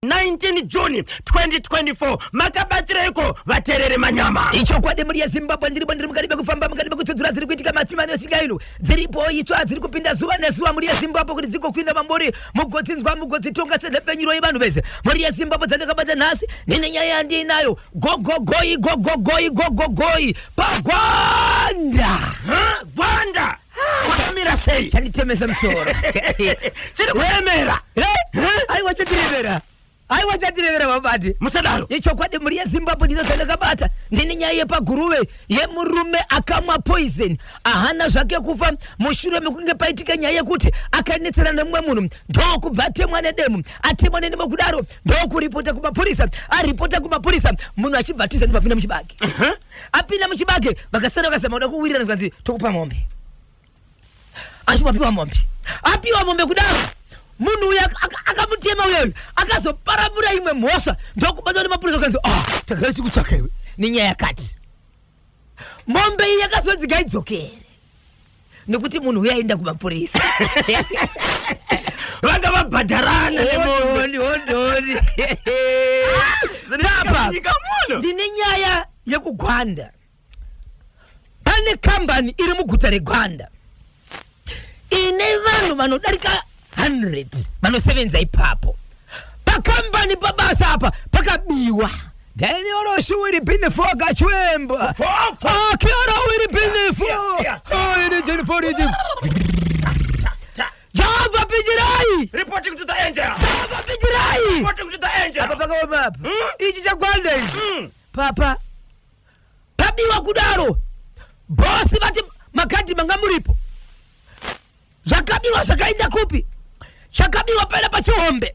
19 June 2024 makabatireko vaterere manyama icho kwade muri Zimbabwe ndiri mukalibe kufamba mukalibe kutudzura dziri kuitika matimani esingailo dziripo itsva dziri kupinda zuva nezuva muri Zimbabwe kuti dziko kwinda mambori mugotsinzwa mugotsitonga sedefenyiro yevanhu vese muri Zimbabwe dzandakabata nhasi nene nyaya yandinayo gogogoi pagwanda gwanda kwamira sei chanditemesa musoro chiri kuemera aiwa chatirevera mabati musadaro icho kwade muri Zimbabwe ndinozandakabata ndine nyaya yepaguruve yemurume akamwa poison ahana zvake kufa mushure mekunge paitika nyaya yekuti akanetsera nemumwe munhu ndokubva atemwa nedemu atemwa nedemu kudaro ndokuripota kumapurisa aripota kumapurisa munhu achibva atiza ndopinda muchibage apinda muchibage vakasara vakazama kuda kuwirira nganzi tokupa mombe achiwapiwa mombe kudaro munhu uya akamutema uyo akazoparapura imwe mhosva ndokubata kuti mapurisa kanzi tagara chikutsvaka iwe nenyaya yakati mombe iyi yakazodziga idzokere nekuti munhu uya aenda kumapurisa vanga vabhadharana hondoni papa ndine nyaya yekugwanda pane kambani iri muguta regwanda ine vanhu vanodarika 100 vanosevenza ipapo pakambani pabasa apa pakabiwa Daniel wiri pinefo gachwemba akiara wiri pinefo iri jenifo Java pijirai reporting to the angel Java pijirai reporting to the angel apa pakaoma ichi chagwanda ichi papa pabiwa kudaro bosi vati makati manga muripo zvakabiwa zvakaenda kupi chakabiwa pala pachihombe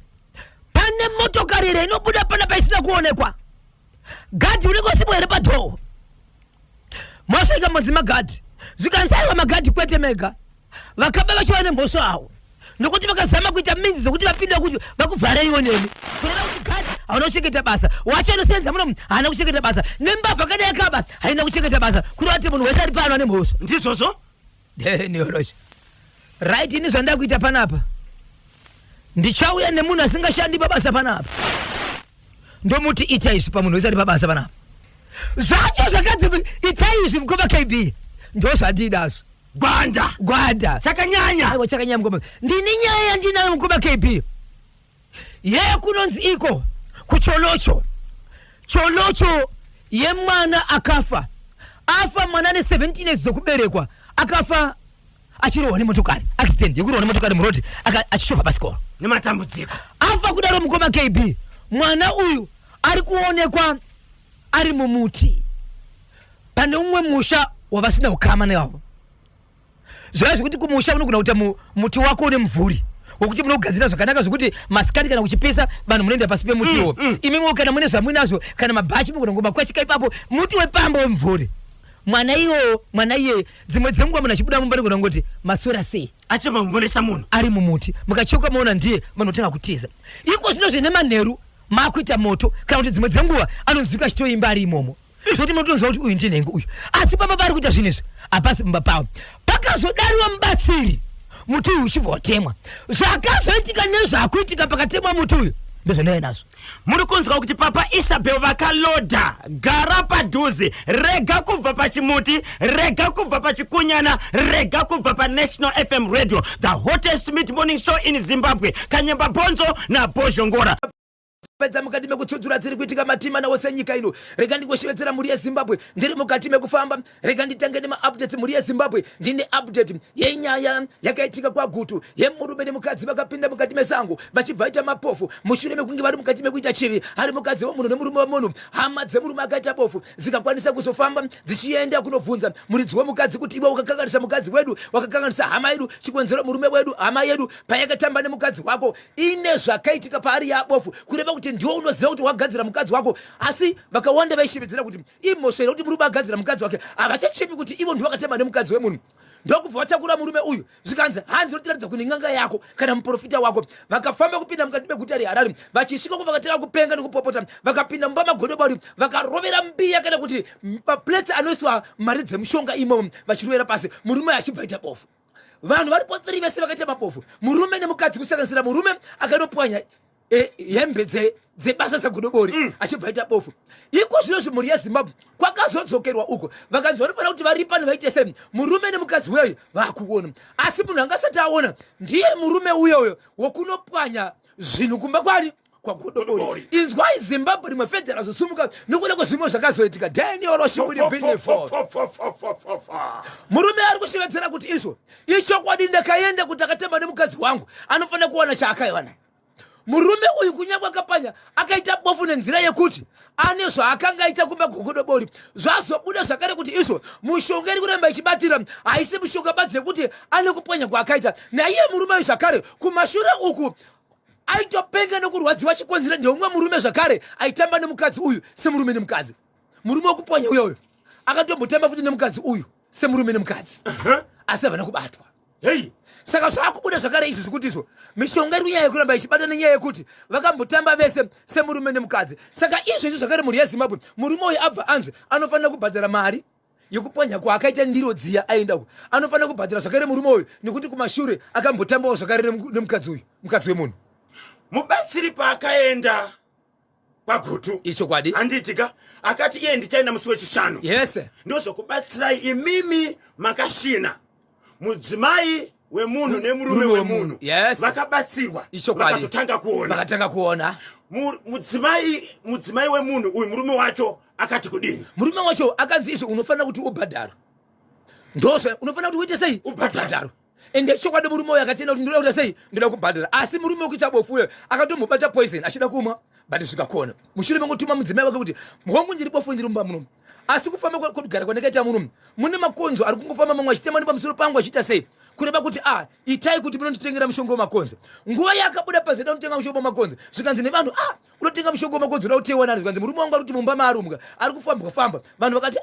pane motokari ire inobuda pana paisina kuonekwa gadhi unekosimwa here padhoo mosvika mudzima gadhi zvikanzaiwa magadhi kwete mega vakaba vachiva nemboso avo nokuti vakazama kuita minzi zokuti vapinda kuti vakuvhareiwo nemi kuona kuti gadhi hauna kuchengeta basa wacho anosenza muno haana kuchengeta basa nembavha kada yakaba haina kuchengeta basa kuri vati munhu wese ari pano ane mboso ndizvozvo nioroshi right ini zvandada kuita panapa ndichauya nemunhu asingashandi pabasa panapa ndomuti ita izvi pamunhu wese ari pabasa panapa zvacho zvakadzi ita izvi mukoma KB ndo zvandidazvo gwanda chakanyanya aiwa chakanyanya mukoma ndine nyaya yandinayo mukoma KB yeye kunonzi iko kucholocho yemwana akafa afa mwana ane 17 years dzokuberekwa akafa achirohwa nemotokari accident yekurohwa nemotokari muroti achishova pasikoro nematambudziko afa kudaro mukoma KB mwana uyu ari kuonekwa ari mumuti pane umwe musha wavasina ukama neavo zvaya zvekuti kumusha unogona kuita muti wako une mvuri wokuti munogadzira zvakanaka zvokuti masikati kana kuchipisa vanhu munoenda pasi pemutiwo imimwe kana mune zvamuinazvo kana mabhachi mugona ngomakwachika ipapo muti wepamba wemvuri mwana iye dzimwe dzenguva munhu achibuda mumba nogona ngoti maswera sei achimamubonesa munhu ari mumuti mukacheuka maona ndiye vanotanga kutiza iko zvino zvine manheru makuita moto kana kuti dzimwe dzenguva anonzwika achitoimba ari imomo zvoti munotonzwa kuti uyu ndinhengo uyu asi pamba pari kuita zvinhu izvi hapasi mumba pavo pakazodariwa mubatsiri muti uyu uchibva watemwa zvakazoitika nezvakuitika pakatemwa muti uyu ndozvanaye nazvo muri kunzwa kuti papa Isabel vakaloda gara padhuze rega kubva pachimuti rega kubva pachikunyana rega kubva paNational FM radio the hottest mid morning show in Zimbabwe Kanyamba Bonzo na Bozhongora pedza mukati mekutsudzura dziri kuitika matima nawo senyika ino rega ndingoshevedzera muri Zimbabwe ndiri mukati mekufamba rega nditange nema-updates muri Zimbabwe ndine update yenyaya yakaitika kwagutu yemurume nemukadzi vakapinda mukati mesango vachibva ita mapofu mushure mekunge vari mukati mekuita chivi ari mukadzi womunhu nemurume womunhu hama dzemurume akaita bofu dzikakwanisa kuzofamba dzichienda kunobvunza muridzi womukadzi kuti iwe wakakanganisa mukadzi wedu wakakanganisa hama yedu chikonzero murume wedu hama yedu payakatamba nemukadzi wako ine zvakaitika paari yabofu kureva kuti ndiwo unoziva kuti wagadzira mukadzi wako asi vakawanda vaishevedzera kuti imosvera kuti murume agadzira mukadzi wake havachachipi kuti ivo ndiwo akatema nemukadzi wemunhu ndokubva vatakura murume uyu zvikanzi handinotiratidza kuti n'anga yako kana muprofita wako vakafamba kupinda mukati meguta reHarare vachisvika ko vakatera kupenga nekupopota vakapinda mumba magodoba uri vakarovera mbiya kana kuti maplate anoiswa mari dzemushonga imomo vachirovera pasi murume achibva ita bofu vanhu vari po 3 vese vakaita mabofu murume nemukadzi kusanganisira murume akanopwanya hembe dzebasa zagodobori achibva aita bofu. Iko zvinozvi mhuri yeZimbabwe kwakazodzokerwa uko vakanzi vanofana kuti varipane vaite sei murume nemukadzi weyo vakuona, asi munhu angasati aona ndiye murume uyoyo wokunopwanya zvinhu kumba kwari kwagodobori. Inzwai Zimbabwe rimwe federa zosumuka nekuda kwezvimwe zvakazoitika. Daniel Oshiburi-Billiford murume ari kushevedzera kuti izvo ichokwadi ndakaenda kuti akatemba nemukadzi wangu anofanira kuwana chaakaiwana. Murume uyu kunyangwe akapanya akaita bofu nenzira yekuti ane zvaakanga aita kumba gogodobori zvazobuda zvakare kuti izvo mushonga iri kuramba ichibatira haisi mushonga badzi yekuti ane kupwanya kwaakaita. Naiye murume uyu zvakare kumashure uku aitopenga nekurwadziwa chikonzera ndeumwe murume zvakare aitamba nemukadzi uyu semurume nemukadzi. Murume wokupwanya uyoyo akatombotamba futi nemukadzi uyu semurume nemukadzi asi havana kubatwa. Saka zvakubuda zvakare izvi zvikuti izvo mishonga iri kunyaya yekuramba ichibata nenyaya yekuti vakambotamba vese semurume nemukadzi. Saka izvozvi zvakare mhuri yeZimbabwe murume uyu abva anzi anofanira kubhadhara mari yekupwanya kwaakaita ndiro dziya aendako, anofanira kubhadhara zvakare murume uyu nekuti kumashure akambotambawo zvakare nemukadzi uyu, mukadzi wemunhu. Mubatsiri paakaenda kwagutu ichokwadi handiitika akati iye ndichaenda musi wechishanu. Yes, ndozokubatsirai imimi makashina mudzimai wemunhu nemurume wemunhu. Yes, vakabatsirwa vakazotanga kuona mudzimai wemunhu uyu murume wacho akati kudini. Murume wacho akanzi izvo unofanira kuti ubhadharo, ndozvo unofanira kuti uite sei ubhadharo. Ende chokwadi murume uyu akatenda kuti ndoda kuita sei ndoda kubhadhara, asi murume wekuita bofu uyo akatomubata poison achida kumwa bati zvikakona. Mushure mekutuma mudzimai wake kuti hongu ndiri bofu ndiri mumba muno, asi kufamba kugara kwandakaita murume mune makonzo ari kungofamba mamwe achitema nepamusoro pangu achiita sei kureva kuti itai kuti munonditengera mushonga wemakonzo. Nguva yakabuda pazida kunotenga mushonga wemakonzo zvikanzi nevanhu unotenga mushonga wemakonzo uda kutewa nani, zvikanzi murume wangu ari kuti mumba maarumwa ari kufamba vanhu vakati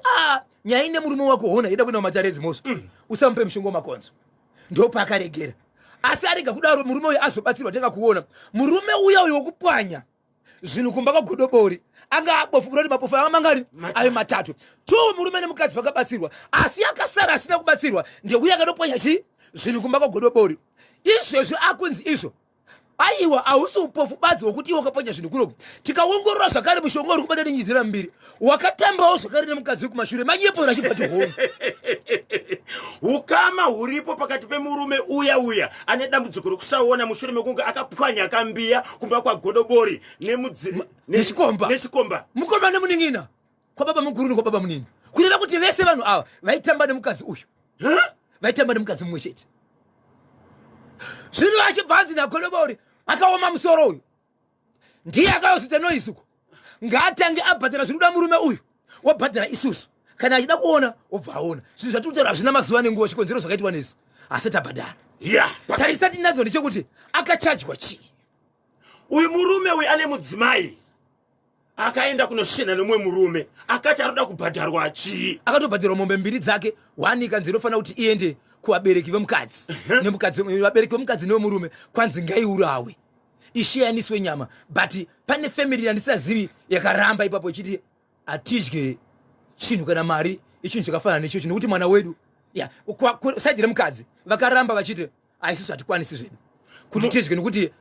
nyaya ine murume wako hona ida kuenda kumatarezi moso usamupe mushonga wemakonzo. Ndo paakaregera, asi arega kudaro murume uyu azobatsirwa tenga kuona murume uya uyu wokupwanya zvinhu kumba kwagodobori anga abofu kuti mapofu ava mangari ave matatu. Murume nemukadzi vakabatsirwa, asi akasara asina kubatsirwa ndeuya akatopwanya zvinhu kumba kwagodobori. Izvezvi akunzi izvo aiwa hausi upofu badzi hwokuti iwe wakapwanya zvinhu kunoku. Tikaongorora zvakare mushonga uri kubata nenyizira mbiri wakatambawo zvakare nemukadzi kumashure manyepora achibva tihoma ukama huripo pakati pemurume uya ane dambudziko rekusaona mushure mekunge akapwanya akambiya kumba kwagodobori nechikomba mukoma nemuning'ina kwababa mukuru nekwababa munini, kureva kuti vese vanhu ava vaitamba nemukadzi uyu vaitamba nemukadzi mumwe chete. Zvino achibvanzi nagodobori akaoma musoro uyu ndiye akayozita noisuko ngaatange abhadhara zviri kuda murume uyu wabhadhara isusu kana achida kuona obva aona. Zvinhu zvatirikutaura hazvina mazuva nenguva chikonzero zvakaitwa nesu asati abhadhara. Tarisati nadzo ndechekuti akachajwa chii. Uyu murume uyu ane mudzimai akaenda kunoshina nemumwe murume akati arikuda kubhadharwa chii. Akatobhadharwa mombe mbiri dzake, wani ikanzi inofanira kuti iende kuvabereki vemukadzi vabereki vemukadzi newemurume kwanzi ngaiurawe ishiyaniswe nyama. But pane family yandisazivi yakaramba ipapo ichiti hatidye chinhu kana mari ichinhu chakafanana nechocho nekuti mwana wedu saidi remukadzi vakaramba vachiti aisisu hatikwanisi zvedu kuti tidye nekuti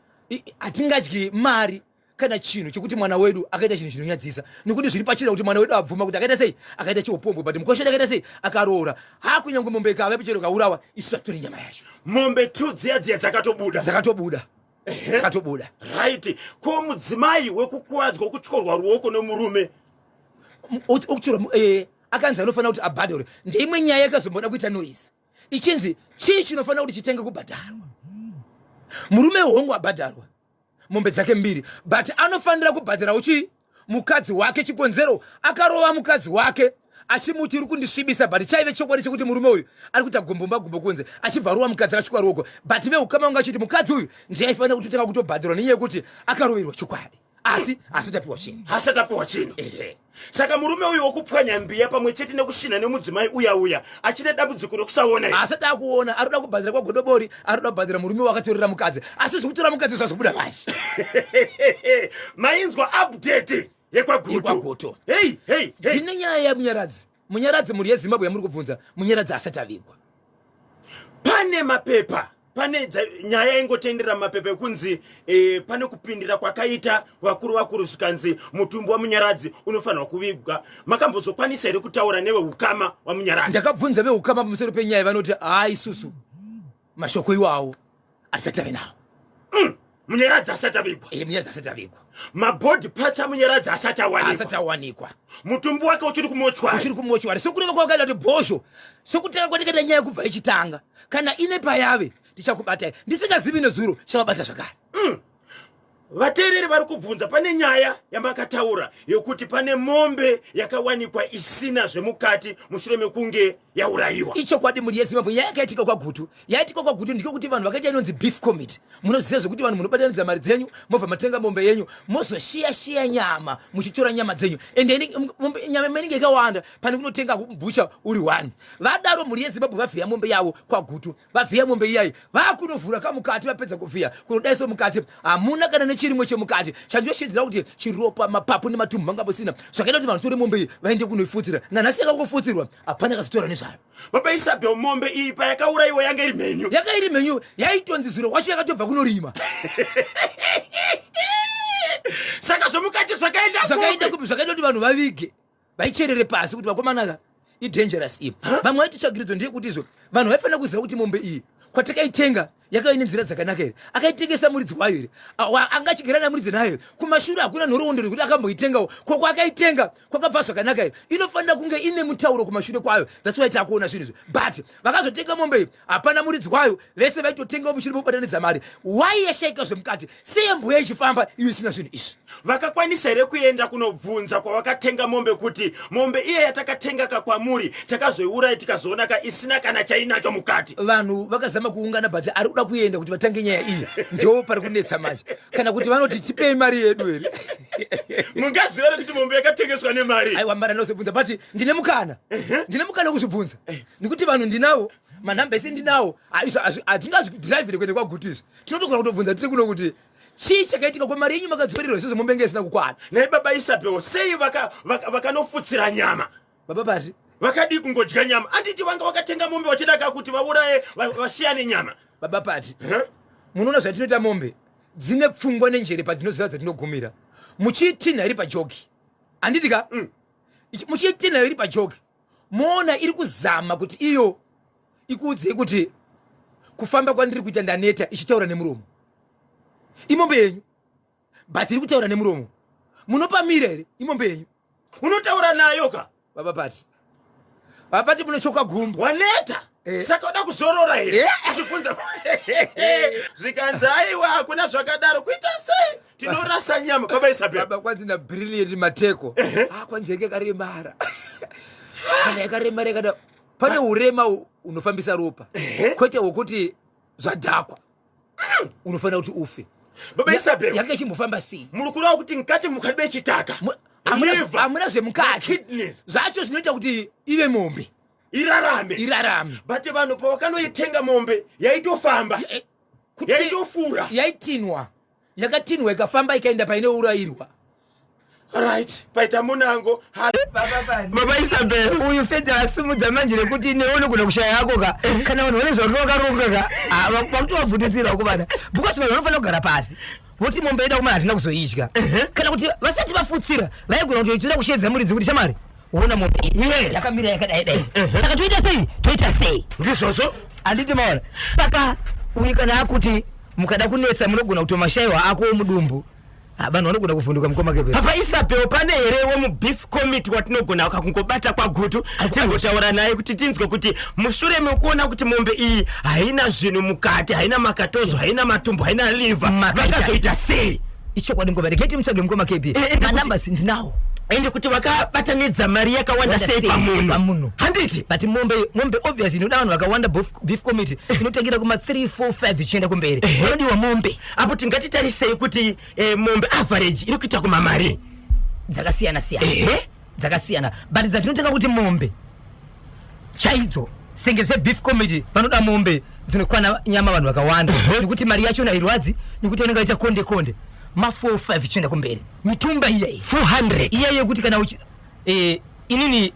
hatingadyi mari kana chinhu chekuti mwana wedu akaita chinhu chinonyadzisa nekuti zviri pachida kuti mwana wedu abvuma kuti akaita sei akaita chiupombwe but mukosheri akaita sei akaroora hakunyange mombe ikava pichero kaurawa isu hatori nyama yacho. Mombe 2 dziya dzakatobuda right. Ko mudzimai wekukuwadzwa wokutyorwa ruoko nemurume akanzi anofanira kuti abhadhare ndeimwe nyaya yakazomboda kuita noise ichinzi chii chinofanira kuti chitenge kubhadharwa. Murume hongu abhadharwa mombe dzake mbiri but anofanira kubhadhara uchi mukadzi wake chikonzero akarova mukadzi wake achimuti uri kundisvibisa but chaive chokwadi chekuti murume uyu ari kuita gombo kunze achibva ruwa mukadzi akachukwa ruoko but veukama vanga achiti mukadzi uyu ndiye aifanira kutotanga kutobhadharwa nenyaya yekuti akaroverwa chokwadi asi asatapiwa chinhu. Saka murume uyu wokupwanya mbiya pamwe chete nekushina nemudzimai uya achine dambudziko rekusaona asati akuona arikuda kubhadhara kwagodobori arikuda kubhadhara murume wakatorera mukadzi asi zvikutora mukadzi zvazobuda vashi mainzwa update yekwagoto. Ndine nyaya yamunyaradzi muri yeZimbabwe yamuri kubvunza munyaradzi asati avigwa. Pane mapepa pane nyaya ingotendera mapepe kunzi pane kupindira kwakaita vakuru zvikanzi mutumbi wamunyaradzi unofanirwa kuvigwa. Makambozokwanisa here kutaura neveukama wamunyaradzi? Ndakabvunza veukama pamusoro penyaya vanoti isusu mashoko iwawo asati ave nawo. Munyaradzi asati avigwa. Munyaradzi asati avigwa. Mabody parts amunyaradzi asati awanikwa. Mutumbi wake uchiri kumochwari. Sokureva kwakaita kuti bhosho sokutanga kwatikaita nyaya kubva ichitanga kana ine payave ndichakubatai ndisingazivi nezuro chavabata zvakare. Vateereri vari kubvunza pane nyaya yamakataura yokuti pane mombe yakawanikwa isina zvemukati mushure mekunge yaurayiwa. Ichokwadi muri yeZimbabwe yakaitika kwagutu. Yaitika kwagutu ndiko kuti vanhu vakaita inonzi beef committee. Munoziva zvokuti vanhu munobatanidza mari dzenyu mobva matenga mombe yenyu mozoshiya nyama muchitora nyama dzenyu ende nyama inenge ikawanda pane kunotenga bucha uri 1. Vadaro muri yeZimbabwe vavhiya mombe yavo kwagutu. Vavhiya mombe iyayi vakunovhura kamukati vapedza kuvhiya kunodaiso mukati hamuna kana nechirimwe chemukati chandioshidzira kuti chiropa mapapu nematumbu mangambosina zvakaita kuti vanhu tore mombe iyi vaende kunoifutsira nanhasi yakangofutsirwa hapana kazotora nezvayo. Baba Isabel, mombe iyi payakaurayiwa yanga iri mhenyu. Iri mhenyu yaitonzi zuro wacho yakatobva kunorima. Saka zvomukati zvakaenda kupi zvakaita kuti vanhu vavige vaicherere pasi kuti vakomana idangerous iyi. Vamwe vaititsvagiridzo ndeyekuti izvo vanhu vaifanira kuziva kuti mombe iyi kwatakaitenga yakaine nzira dzakanaka here, akaitengesa muridzi wayo here, angachigara namuridzi nayo kumashure hakuna nhoroondo rekuti akamboitengawo kwakaitenga kwakabva zvakanaka here, inofanira kunge ine mutauro kumashure kwayo. That's why takuona zvinhu izvi. But vakazotenga mombe iyi hapana muridzi wayo, vese vaitotengawo mushure mokubatanidza mari. Why yashaika zvemukati? Sei mbuya ichifamba iyo isina zvinhu izvi? Vakakwanisa here kuenda kunobvunza kwavakatenga mombe kuti mombe iye yatakatenga kakwamuri takazoiuraya tikazoona isina kana chainacho mukati? Vanhu vakazama kuungana but ari kuda kuenda kuti vatange nyaya iyi ndo pari kunetsa manje kana kuti vanoti tipei mari yedu here. Mungaziva kuti mombe yakatengeswa nemari? Aiwa mara nozobvunza but ndine mukana kuzvibvunza nekuti vanhu ndinawo manhamba ese ndinawo hatingazvidhiraivhire kuende kwagutu izvi tinotogona kutobvunza tiri kuno kuti chii chakaitika kwamari yenyu makadziperirwa izvozvo mombe nge isina kukwana. Nai Baba Isabel, sei vakanofutsira nyama? Baba pati vakadi kungodya nyama? Anditi vanga vakatenga mombe vachidaka kuti vauraye vasiyane nyama. Baba pati munoona zvatinoita mombe dzine pfungwa nenjere padzinoziva dzatinogumira. Muchiitinha iri pajoki handitika muchiitinha iri pajoki moona iri kuzama kuti iyo ikuudzei kuti kufamba kwandiri kuita ndaneta ichitaura nemuromo. Imombe yenyu but iri kutaura nemuromo. Munopamira here imombe yenyu? Unotaura nayo ka? Baba pati munochoka gumbo waneta. Saka uda kuzorora here uchibvunza zvikanzi aiwa hakuna zvakadaro kuita sei tinorasa nyama? Baba Isabel, baba kwanzi na brilliant mateko kwanzi yakaremara kana yakaremara yakada pane urema unofambisa ropa kwete wokuti zvadhakwa unofanira kuti ufe. Baba Isabel, yanga ichimbofamba sei? muri kureva kuti mukati mukadibe chitaka hamuna zvemukati zvacho zvinoita kuti ive mombe irarame. But vanhu pavakanoitenga mombe yaitofamba yaitofura yakatinhwa ikafamba ikaenda paine urayirwa. Right, paita munango. Baba Isabel, uyu fedha asumudza manje rekuti neone kuna kushaya yako ka kana vanhu vane zvakaronga ka vakutowabvundutsira kubada because vanhu vanofanira kugara pasi voti mombe ida kumara hatina kuzoidya kana kuti vasati vafutsira vaigona kuti toda kushedza muridzi kuti shamari uona mombe yakamira yakadai saka toita sei ndizvozvo handiti maona. Saka uyu kana akuti mukada kunetsa munogona kuti mashayiwa ako mudumbu vanhu vanogona kuvhunduka mukoma kepe. Papa Isabel, pane here wemubeef committee watinogona kungobata kwagutu tigotaura naye kuti tinzwe kuti mushure mekuona kuti mombe iyi haina zvinhu mukati, haina makatozo, haina matumbu, haina liver, vakazoita sei? Ichokwadi ngoma reketi mutsvage mukoma kepe manambers ndinawo ende kuti vakabatanidza mari yakawanda sei pamunhu handiti. But mombe obviously inoda vanhu vakawanda beef committee inotangira kuma 3 4 5 ichienda kumberi vanodiwa mombe apo tingatitarisei kuti mombe average iri kuita kumamari dzakasiyana but dzatinotenga kuti mombe chaidzo senge beef committee vanoda mombe dzinokwana nyama vanhu vakawanda nekuti mari yacho nairwadzi nekuti vanenge vaita konde ma 4 5 ichienda kumberi mitumba iyayi 400 iyayi kuti kana inini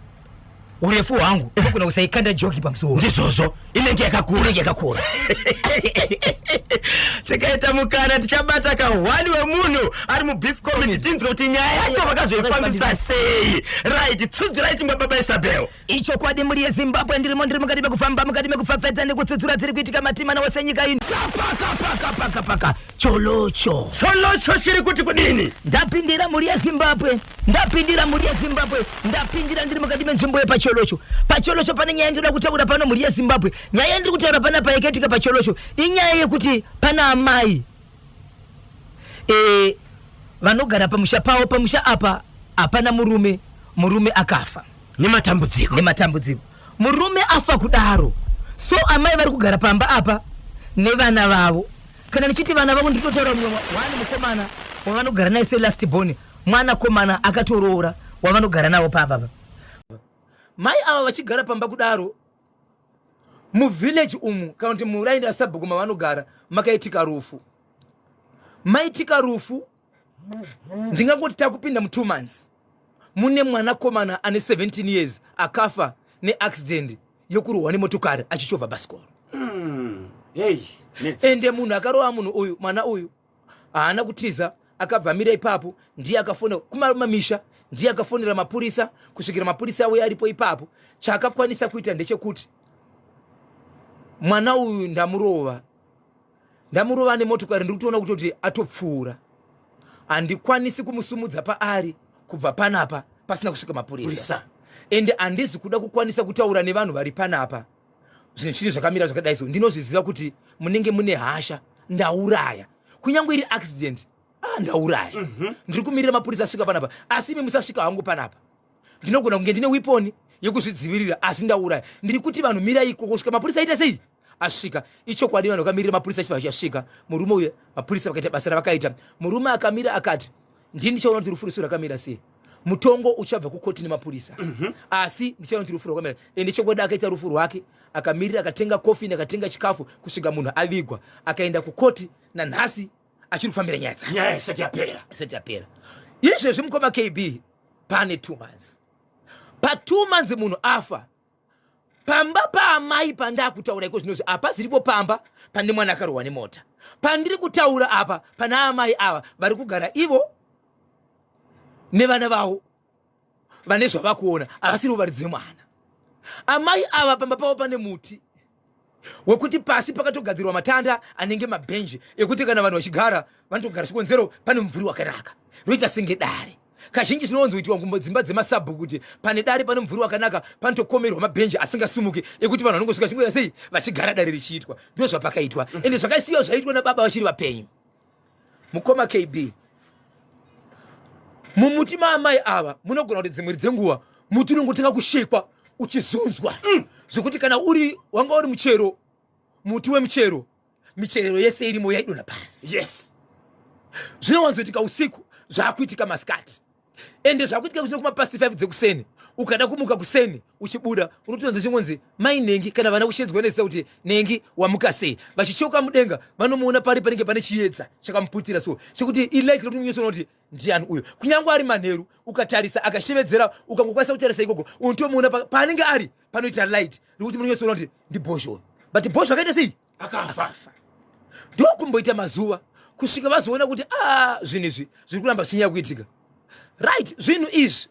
urefu hwangu kuna kusaikanda joki pamusoro ndizvozvo inenge yakakura tikaita mukana tichabata kahwani wemunhu ari mubeef community tinzwe kuti nyaya yacho vakazoifambisa sei. Right, tsudzirai chimwe baba Isabel. Icho kwadi muri yeZimbabwe ndiri mukati mekufamba mukati mekufafedza nekutsutsura dziri kuitika matima wose nyika ino. Paka cholocho chiri kuti kudini? Ndapindira muri yeZimbabwe ndapindira ndiri mukati menzvimbo yepacholocho pane nyaya ndinoda kutaura pano muri yeZimbabwe. Nyaya ndiri kutaura panapa yakaitika pacholocho inyaya yekuti pana amai vanogara pamusha apa hapana murume akafa nematambudziko. Murume afa kudaro, so amai vari kugara pamba apa nevana vavo. Kana nichiti vana vavo ndinotaura wani mukomana wavanogara naye selast born, mwana komana akatoroora wavanogara nawo papa. Mai ava vachigara pamba kudaro muvillage umu kana kuti muraindi asabhuku mavanogara makaitika rufu. Maitika rufu ndingangoti takupinda mu2 months mune mwana komana ane 17 years akafa neaccident yokurohwa nemotokari achichovha basikoro. Ende munhu akarohwa munhu uyu, mwana uyu haana kutiza, akabvamira ipapo, ndiye akafonera kumamisha, ndiye akafonera mapurisa kusvikira mapurisa auya aripo ipapo. Chaakakwanisa kuita ndechekuti mwana uyu ndamurova nemotokari, ndiri kutoona kuti atopfuura, handikwanisi kumusumudza paari kubva panapa pasina kusvika mapurisa. Ende handizi kuda kukwanisa kutaura nevanhu vari panapa zvinhu chiri zvakamira zvakadai so. Ndinozviziva kuti munenge mune hasha, ndauraya, kunyange iri accident ndauraya. Ndiri kumirira mapurisa asvika panapa, asi imi musasvika hangu panapa. Ndinogona kunge ndine weapon yekuzvidzivirira, asi ndauraya. Ndiri kuti vanhu mirai iko kusvika mapurisa aita sei asvika. Icho kwadi vanhu vakamirira mapurisa chibva chasvika. Murume uyu mapurisa vakaita basa ravakaita. Murume akamira akati, ndini ndichaona kuti rufu rakamira sei. Mutongo uchabva kukoti nemapurisa. Asi ndichaona kuti rufu rakamira. Ndichokwadi akaita rufu rwake, akamirira, akatenga coffin, akatenga chikafu kusvika munhu avigwa, akaenda kukoti. Nanhasi achiri kufambira nyaya isati yapera. Izvezvi mukoma KB pane 2 months. Pa2 months munhu afa. Pamba paamai pandakutaura iko zvinozvi apa ziripo pamba pane mwana akarohwa nemota. Pandiri kutaura apa pana amai ava vari kugara ivo nevana vavo vane zvavakuona, havasiri varidzi vemwana. Amai ava pamba pavo pane muti wekuti pasi pakatogadzirwa matanda anenge mabhenji ekuti kana vanhu vachigara vanotogara chikonzero pane mumvuri wakanaka roita senge dare. Kazhinji zvinonzoitwa kudzimba dzemasabhuku kuti pane dare pane mumvuri wakanaka panotokomerwa mabhenji asingasumuki ekuti vanhu vanongosvika chingwira sei vachigara dare richiitwa. Ndo zvapakaitwa, ende zvakaisiwa zvaitwa nababa vachiri vapenyu. Mukoma KB, mumuti maamai ava munogona kuti dzimwe dzenguva muti unongotanga kushekwa uchizunzwa zvokuti kana wanga uri muchero, muti wemuchero, michero yese irimo yaidonha pasi. Zvinowanzoitika usiku, zvaakuitika masikati. Ende zvakuitika kusina kumapasti 5 dzekuseni. Ukada kumuka kuseni uchibuda unotonza chingonzi mai Nengi, kana vana kushedzwa nezisa kuti Nengi wamuka sei. Vachichoka mudenga vanomuona pari panenge pane chiedza chakamuputira so chekuti ilaiti kuti unyeso kuti ndiani uyo. Kunyange ari manheru ukatarisa akashevedzera ukangokwanisa kutarisa ikoko unotomuona paanenge ari panoita light rikuti munyeso kuti ndi Bosho. But Bosho akaita sei akafa. Ndo kumboita mazuva kusvika vazoona kuti zvinhu izvi zviri kuramba zvichinyanya kuitika. Right, zvinhu izvi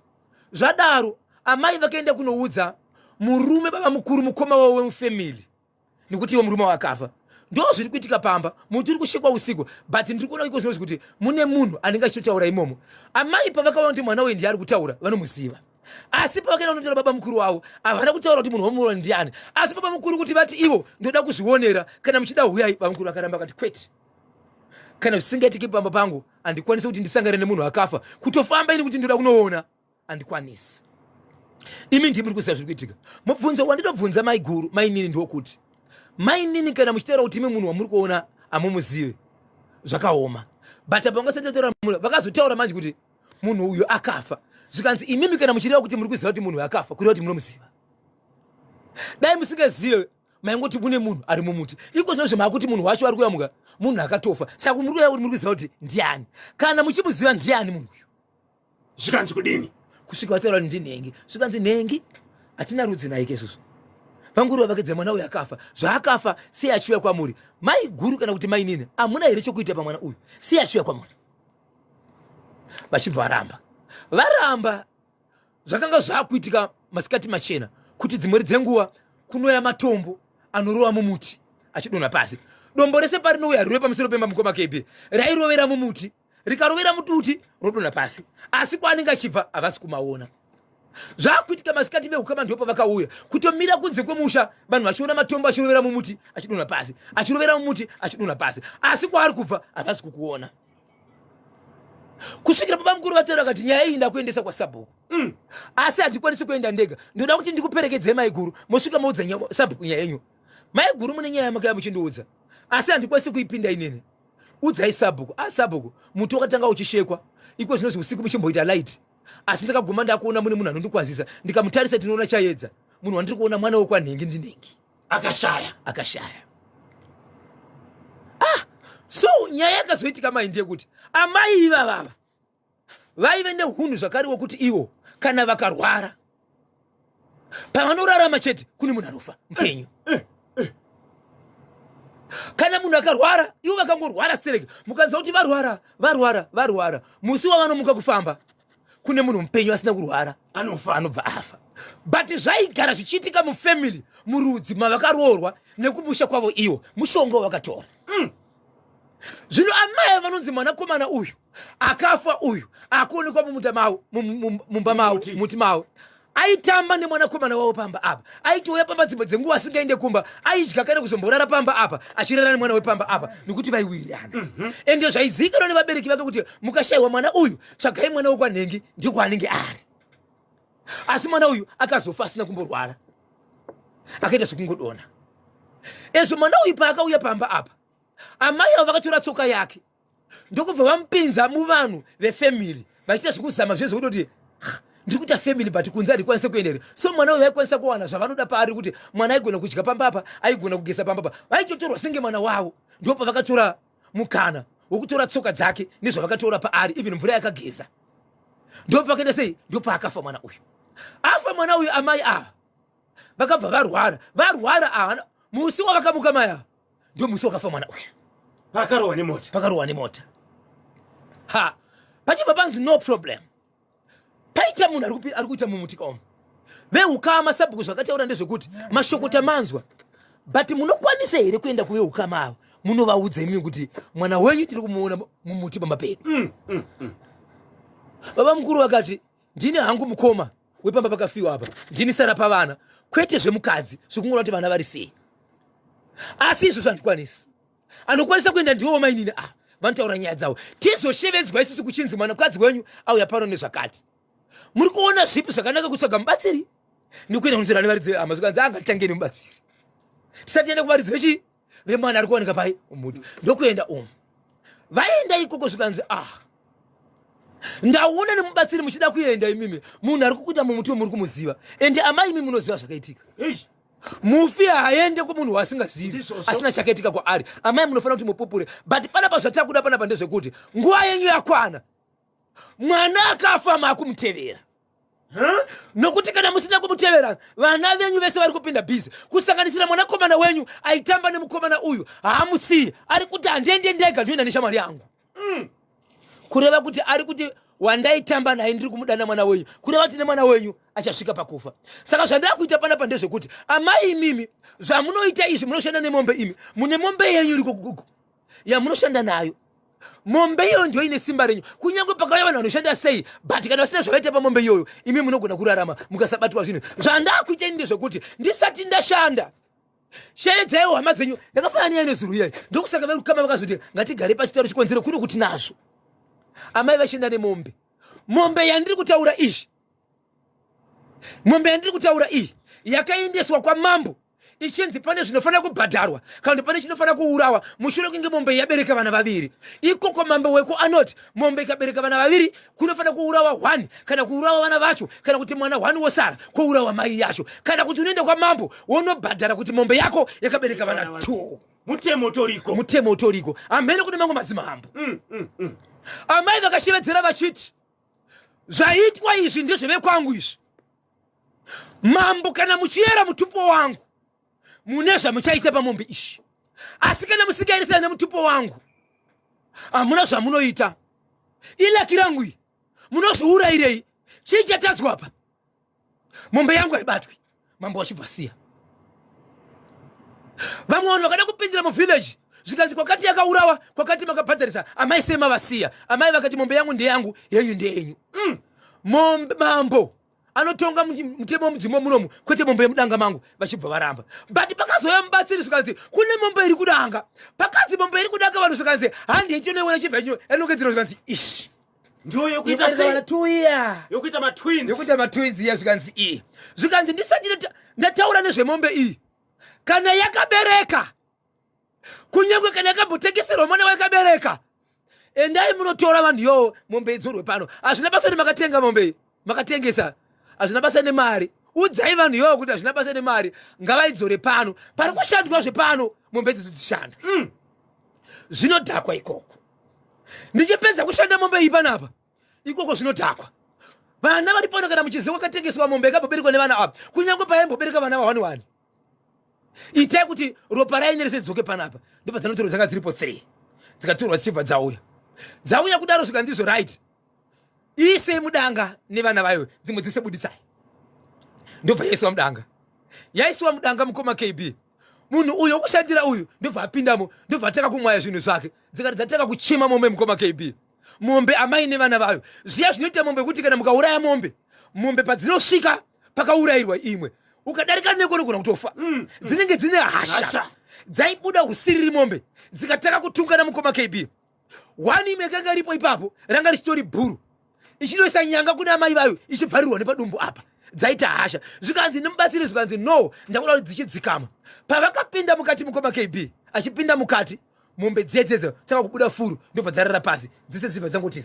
zvadaro amai vakaenda kunoudza murume baba mukuru mukoma wavo wemufamily nekuti iwo murume wakafa. Ndo zviri kuitika pamba, muti uri kushekwa usiku. But ndiri kuona iko zvinozvi kuti mune munhu anenge achitotaura imomo. Amai pavakaona kuti mwana uyu ndiye ari kutaura vanomuziva, asi pavakaenda kunotaura baba mukuru wavo havana kutaura kuti munhu womuona ndiani. Asi baba mukuru kuti vati ivo ndoda kuzvionera, kana muchida huyai. Baba mukuru akaramba akati kwete, kana zvisingaitiki pamba pangu handikwanisi kuti ndisangane nemunhu akafa. Kutofamba ini kuti ndoda kunoona handikwanisi. Imi ndimi muri kuziva zviri kuitika. Mubvunzo wandinobvunza mai guru, mai nini, ndokuti mai nini kana muchitaura kuti imi munhu wamuri kuona hamumuzive zvakaoma. But pavangasataura munhu vakazotaura manje kuti munhu uyu akafa, zvikanzi imimi kana muchireva kuti muri kuziva kuti munhu akafa kureva kuti munomuziva. Dai musingazive maingoti mune munhu ari mumuti, iko zvinozvo makuti munhu wacho ari kuyamuka munhu akatofa. Saka muri kuya kuti muri kuziva kuti ndiani. Kana muchimuziva ndiani munhu uyu, zvikanzi kudini? Kusvika vataura kuti ndi Nengi. Zvikanzi Nengi hatina rudzi naye ikesusu. vanguruva vakedza mwana uyu akafa zvaakafa sei achiuya kwamuri mai guru kana kuti mai nini amuna here chokuita pamwana uyu sei achiuya kwamuri vachibva varamba zvakanga zvakuitika masikati machena kuti dzimweri dzenguva kunoya matombo anorova mumuti achidonha pasi dombo rese parinouya riwe pamusoro pemba mukoma kebe rairovera mumuti rikarovera mututi rodonha pasi asi kwaanenge achibva havasi kumaona zvakuitika masikati meukama ndopo vakauya kutomira kunze kwemusha vanhu vachiona matombo achirovera mumuti achidonha pasi achirovera mumuti achidonha pasi asi kwaari kubva havasi kukuona kusvikira baba mukuru vatero akati nyaya iyi ndakuendesa kwasabhuku asi handikwanisi kuenda ndega ndoda kuti ndikuperekedzei mai guru mosvika moudza sabhuku nyaya yenyu mai guru mune nyaya yamakaya muchindiudza asi handikwanisi kuipinda inene udzai sabhuku sabhuku muti wakatanga uchishekwa iko zvinonzi usiku muchimboita light asi ndakaguma ndakuona mune munhu anondikwazisa ndikamutarisa tinoona chaedza munhu wandiri kuona mwana wokwanhengi ndinhengi akashaya so nyaya yakazoitika mai ndeyekuti amai ivavava vaive neunhu zvakariwo kuti ivo kana vakarwara pavanorarama chete kune munhu anofa mpenyu kana munhu akarwara ivo vakangorwara sereke mukanzwa kuti varwara musi wavanomuka kufamba kune munhu mupenyu asina kurwara anobva afa but zvaigara zvichiitika mufamily murudzi mavakaroorwa nekumusha kwavo iwo mushonga wakatora zvino amai vanonzi mwanakomana uyu akafa uyu akuonekwa mumba mavo muti mavo aitamba nemwanakomana wavo pamba apa aitouya pamba dzimwe dzenguva asingaende kumba aidya kana kuzomborara pamba apa achirara nemwana wepamba apa nekuti vaiwirirana ende zvaizivikanwa nevabereki vake kuti mukashayiwa mwana uyu tsvagai mwana wekwanhengi ndikwaanenge ari asi mwana uyu akazofa asina kumborwara akaita zvekungodona ezvo mwana uyu paakauya pamba apa amai avo vakatora tsoka yake ndokubva vamupinza muvanhu vefamily vachiita zvekuzama zvezvo kutoti ndiri kuita family but kunze handikwanise kuendere so mwana uyu vaikwanisa kuwana zvavanoda paari kuti mwana aigona kudya pamba apa aigona kugesa pamba apa vaitotorwa senge mwana wavo ndopa vakatora mukana wokutora tsoka dzake nezvavakatora paari even mvura yakageza ndopa vakaenda sei ndopa akafa mwana uyu afa mwana uyu amai ava vakabva varwara musi wavakamuka mai ava ndio musi wakafa mwana uyu pakarohwa nemota pachibva panzi no problem paita munhu ari kuita mumutika omo veukama sabhuku zvakataura ndezvekuti mashokota manzwa but munokwanisa here kuenda kuveukama avo munovaudza imi kuti mwana wenyu tiri kumuona mumuti pamba pedu baba mukuru vakati ndini hangu mukoma wepamba pakafiwa apa ndini sara pavana kwete zvemukadzi zvekungona kuti vana vari sei asi izvo zvandikwanisi anokwanisa kuenda ndiwo mainini vanotaura nyaya dzavo tizoshevedzwa isisi kuchinzi mwanakadzi wenyu auya pano nezvakati muri kuona zvipi zvakanaka kutsvaga mubatsiri nekuenda kunzira nevaridzi vamazvikanzi angatangeni mubatsiri tisati enda kuvaridzi vemwana ari kuoneka pai umuti ndokuenda umu vaenda ikoko zvikanzi ndaona nemubatsiri muchida kuenda imimi munhu ari kukuita mumuti womuri kumuziva ende amai imi munoziva zvakaitika mufi haende kumunhu waasingazivi asina chakaitika kwaari amai munofanira kuti mupupure but panapa zvatakuda panapa ndezvekuti nguva yenyu yakwana mwana akafa makumutevera nokuti kana musina kumutevera vana venyu vese vari kupinda bhizi kusanganisira mwanakomana wenyu aitamba nemukomana uyu haamusiyi ari kuti handiende ndega ndoenda neshamwari yangu kureva kuti ari kuti wandaitamba naye ndiri kumudana mwana wenyu kureva kuti nemwana wenyu achasvika pakufa saka zvandava kuita panapa ndezvekuti amai imimi zvamunoita izvi munoshanda nemombe imi mune mombe yenyu iri kugugu yamunoshanda nayo mombe iyoyo ndio ine simba renyu kunyange pakauya vanhu vanoshanda sei but kana vasina zvavaita pamombe iyoyo imi munogona kurarama mukasabatwa zvinhu zvandakuita ini ndezvekuti ndisati ndashanda sheedzaiwo hama dzenyu yakafanana nezuru iyai ndokusaka vakama vakazoti ngatigare pachitaro chikonzero kuri kuti nazvo amai vashanda nemombe mombe yandiri kutaura izvi mombe yandiri kutaura iyi yakaendeswa kwamambo ichinzi pane zvinofanira kubhadharwa kana kuti pane chinofanira kuurawa mushure kunge mombe yabereka vana vaviri ikoko mambo weko anoti mombe ikabereka vana vaviri kunofanira kuurawa 1 kana kuurawa vana vacho kana kuti mwana 1 wosara kwourawa mai yacho kana kuti unoenda kwamambo wonobhadhara kuti mombe yako yakabereka vana 2 mutemo utoriko amene kune mango madzimambo amai vakashevedzera vachiti zvaitwa izvi ndezvevekwangu izvi mambo kana muchiyera mutupo wangu munezva muchaita pamombe ishi. Asi kana musikaeresana nemutupo wangu amuna zvamunoita. Ilaki rangu iyi munozviurayirei? Chii chatadzwa apa? Mombe yangu haibatwi, mambo wachibva siya. Vamwe vanhu vakada kupindira muvillage zvikanzi kwakati yakaurawa, kwakati makabhadharisa amai sema vasiya. Amai vakati mombe yangu ndeyangu, yenyu ndeyenyu. Mambo anotonga mutemo mudzimwe munomu, kwete mombe yemudanga mangu, vachibva varamba. But pakazoya mubatsiri zvikanzi kune mombe iri kudanga. Pakanzi mombe iri kudanga vanhu zvikanzi handi ichinoona chibvenyu enongedzero zvikanzi ishi. Ndiyo yokuita sei? Tuya. Yokuita matwins. Yokuita matwins ya zvikanzi iyi. Zvikanzi ndisati ndataura nezvemombe iyi. Kana yakabereka, kunyangwe kana yakambotengeserwa mwana wakabereka, endai munotora vanhu yo mombe idzorwe pano. Hazvina basa nemakatenga mombe, makatengesa. Hazvina basa nemari. Udzai vanhu yo kuti hazvina basa nemari, ngavaidzore pano. Pari kushandwa zvepano, mombe idzi dzishanda. Zvinodhakwa ikoko. Ndichipedza kushanda mombe iyi panapa, ikoko zvinodhakwa. Vana vari pano kana muchiziva katengeswa mombe yakabereka nevana ava, kunyangwe paimbobereka vana va1 itai kuti ropa raine rese dzoke panapa. Ndobva dzanotorwa dzanga dziripo 3 dzikatorwa dzichibva dzauya kudaro zvikanzizo right. Ise mudanga nevana vayo, dzimwe dzise buditsai. Ndobva yaisiwa mudanga. Yaisiwa mudanga mukoma KB. Munhu uyo kushandira uyu ndobva apindamo, ndobva ataka kumwaya zvinhu zvake. Dzikati dzataka kuchema mombe mukoma KB. Mombe amai nevana vayo. Zviya zvinoita mombe kuti kana mukauraya mombe, mombe padzinosvika pakaurayirwa imwe, ukadarika nekono kuna kutofa. Dzinenge dzine hasha. Dzaibuda usiriri mombe, dzikataka kutungana mukoma KB. Wani imwe kanga ripo ipapo, ranga richitori bhuru. Ichinoisa nyanga kuna amai vayo, ichibvarirwa nepadumbu apa. Dzaita hasha. Zvikanzi nemubatsiri zvikanzi no, ndakuda kuti dzichidzikama. Pavakapinda mukati mukoma KB, achipinda mukati, mombe dzedzedze tsaka kubuda furu, ndobva dzarara pasi. Dzese dzibva dzangoti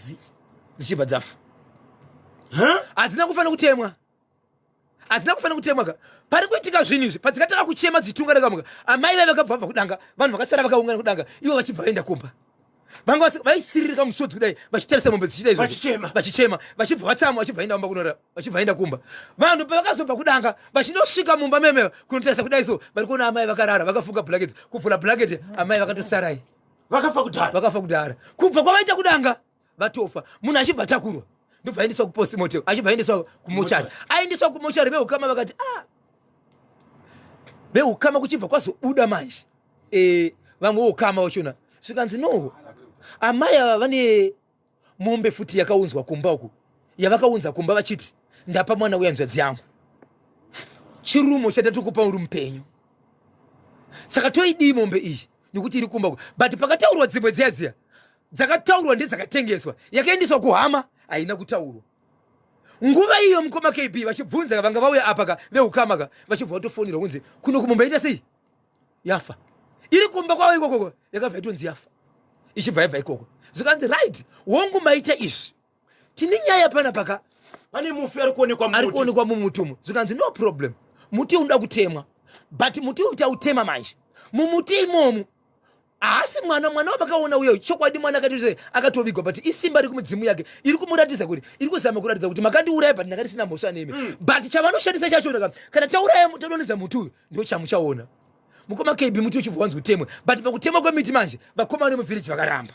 dzichibva dzafa. Hadzina kufanira kutemwa. Hadzina kufanira kutemwa ka. Pari kuitika zvinhu izvi, padzikataka kuchema dzitunga rakamuka, amai vayo vakabva kudanga, vanhu vakasara vakaungana kudanga, ivo vachibva vaenda kumba. Vanga vaisiririka musodzi kudai, vachitarisa mombe dzichida izvo. Vachichema, vachibva vatsama, vachibva vaenda kumba kunora, vachibva vaenda kumba. Vanhu pavakazobva kudanga, vachinosvika mumba meme kunotarisa kudai so, vari kuona amai vakarara, vakafunga blanketi, kuvhura blanketi, amai vakatosarai. Vakafa kudhara. Kubva kwavaita kudanga, vatofa. Munhu achibva takurwa, ndobva aendeswa kupostmortem, achibva aendeswa kumochari. Aendeswa kumochari, veukama vakati, veukama kuchibva kwazobuda manje. Vamwe voukama vachona. Zvikanzi no, amai ava vane mombe futi yakaunzwa kumba uku, yavakaunza kumba vachiti ndapa mwana uya nzvadzi yangu, chirumo chatatukupa uri mupenyu. Saka toidii mombe iyi nekuti iri kumba uku. But pakataurwa dzimwe dziya dzakataurwa ndedzakatengeswa, yakaendeswa kuhama haina kutaurwa. Nguva iyo mukoma KB vachibvunza vanga vauya apaka veukamaka, vachibva vatofonera kunzi kuno kumombe ita sei, yafa. Iri kumba kwavo ikoko yakabva itonzi yafa, ichibva yabva ikoko. Zvikanzi right, wongu maita izvi, tine nyaya pana paka, pane mufi ari kuonekwa mumuti umu. Zvikanzi no problem, muti unoda kutemwa, but muti utautema manje. Mumuti imomu asi mwana wamakaona uyo chokwadi mwana akatovigwa, but isimba riri kumudzimu yake iri kumuratidza kuti iri kuzama kuratidza kuti makandiuraya but ndakati sina mhosva nemi. But chavanoshandisa chachona kana tauraya tadonedza muti uyu ndo chamuchaona. Mukoma KB muti uchibva wanzi utemwe, but pakutemwa kwemiti manje vakoma vemuvhiriji vakaramba.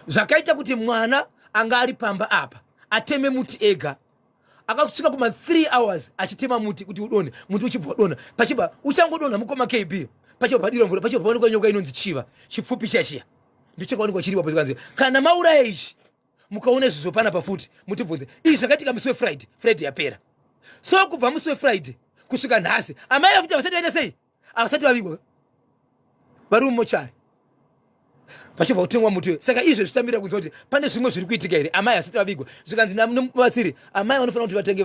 Zvakaita kuti mwana anga ari pamba apa ateme muti ega, akasvika kuma 3 hours achitema muti kuti udone, muti uchibva wadona. Pachibva uchangodona mukoma KB, pachibva padira mvura, pachibva paonekwa nyoka inonzi chiva, chipfupi chachiya. Ndicho kaonekwa chiripo pazvikanzi kana mauraya ichi mukaona izvozvo pana pafuti mutibvunze. Izvi zvakaitika musi weFriday yapera. So kubva musi weFriday kusvika nhasi amai vafuta vasati vaita sei, avasati vavigwa, vari mumochari pachibva kutengwa muti. Saka izvo zvitambira kunzwa kuti pane zvimwe zviri kuitika here, amai asati vavigwa. Zvikanzi namubatsiri amai vanofanira kuti vatenge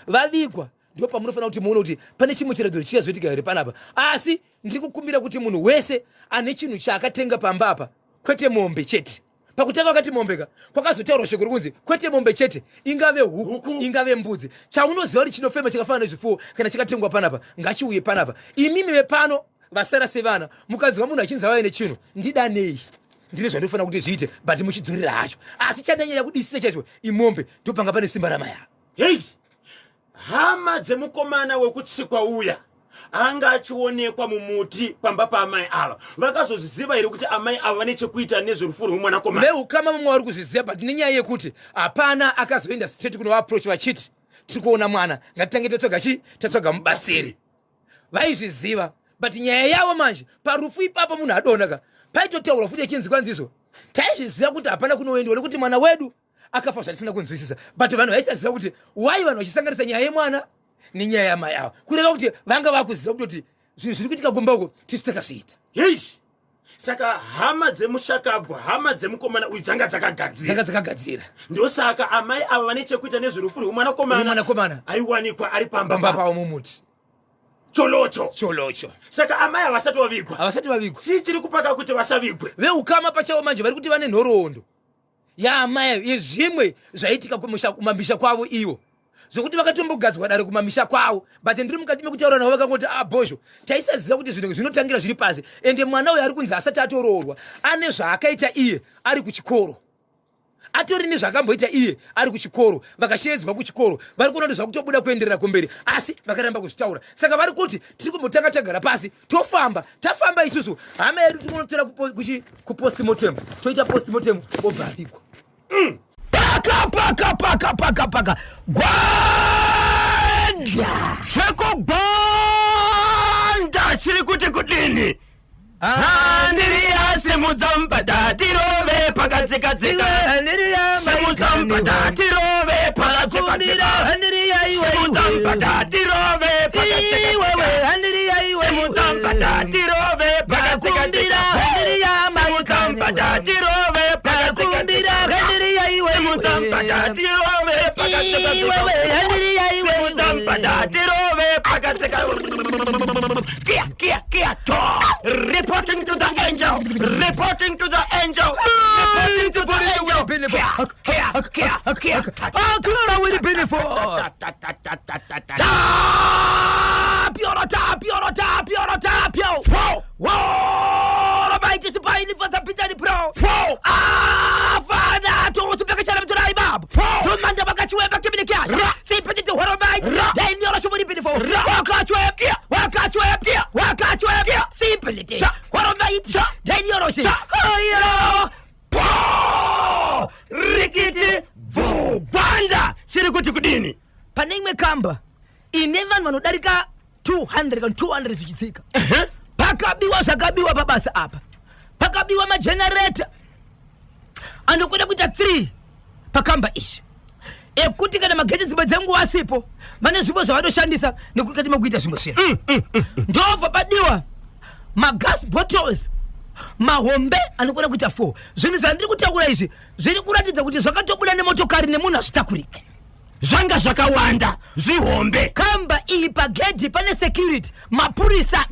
vavigwa, ndipo pamunofanira kuti muone kuti pane chimwe chiratidzo chichazoitika here panapa. Asi ndiri kukumbira kuti munhu wese ane chinhu chaakatenga pamba apa, kwete mombe chete. Pakutanga wakati mombeka kwakazotaurwa shoko rokunzi kwete mombe chete, ingave huku ingave mbudzi. Chaunoziva kuti chinofema chakafanana nezvipfuwo kana chakatengwa panapa ngachiuye panapa. Imimi vepano vasara sevana mukanzwa munhu achinzi vave nechinhu ndidanei, ndine zvandofanira kuti zviite, but muchidzorera hacho. Asi chandanyanya kudisisa chaizvo imombe ndopanga pane simba ramaya. Hei, hama dzemukomana wekutsikwa uya anga achionekwa mumuti pamba paamai ava vakazoziziva here kuti amai ava vane chekuita nezverufuro rwemwanakomana. meukama mumwe vari kuzviziva but nenyaya yekuti hapana akazoenda straight kunovaapproach vachiti tiri kuona mwana ngatitange tatsvaga mubatsiri. vaizviziva but nyaya yavo manje parufu ipapo munhu adonaka paitotaura futi echinzi kwanziso taizviziva kuti hapana kunoendiwa nekuti mwana wedu akafa zvatisina kunzwisisa but vanhu vaisaziva kuti wai vanhu vachisanganisa nyaya yemwana nenyaya yamai avo kureva kuti vanga vakuziva kutoti zvinhu zviri kuitika kumba uko tisi takazviita. Heish, saka hama dzemushakabwa hama dzemukomana uyu dzanga dzakagadzira ndosaka amai ava vane chekuita nezverufu rwemwanakomana aiwanikwa ari pamba pavo mumuti cholocho. Saka amai havasati vavigwa chii chiri kupaka kuti vasavigwe. veukama pachavo manje vari kuti vane nhoroondo yaamai yezvimwe zvaitika kumamisha kwavo ivo zvokuti vakatombogadzwa dare kumamisha kwavo but ndiri mukati mekutaura navo vakangoti abhozho taisaziva kuti zvinhu zvinotangira zviri pasi ende mwana uyo ari kunzi asati atoroorwa ane zvaakaita iye ari kuchikoro atori nezvakamboita iye ari kuchikoro vakashevedzwa kuchikoro vari kuona kuti zvakutobuda kuenderera kumberi asi vakaramba kuzvitaura saka vari kuti tiri kumbotanga tagara pasi tafamba isusu hama yedu tinotora kupostmortem toita postmortem obvarikwa. paka gwanda zvekugwanda chiri kuti kudini handiri yasimudzamumbata tirove pakadzikadzika simudzamubata tirove pakadzikadzika simudzamubata tirove pakadzikadzika simudzamubata tirove pakadzikadzika simudzamubata tirove pakadzikadzika simudzamubata tirove pakadzikadzika Kia reporting to the angel reporting to the angel Kia tapio whoa baita sipaini fata pitani pro fada to supeka chana mturai bab to manda bakachwe bakimini kasha sipetiti horo baita daini yola shumuri pinifo wakachwe sipetiti horo baita daini yola shi rikiti banda shiri kuti kudini panimwe kamba ine vanhu vanodarika 200 zvichitsika pakabiwa zvakabiwa pabasa apa pakabiwa magenerator anokwenda kuita 3 pakamba ishi ekuti kana magetsi dzimwe dzenguva asipo vane zvipo zvavanoshandisa nekukati mekuita zvimwe zvinhu ndobva padiwa magas bottles mahombe anokwenda kuita 4 zvinhu zvandiri kutaura izvi zviri kuratidza kuti zvakatobuda nemotokari nemunhu hazvitakurike zvanga zvakawanda zvihombe kamba iyi pagedhi pane security mapurisa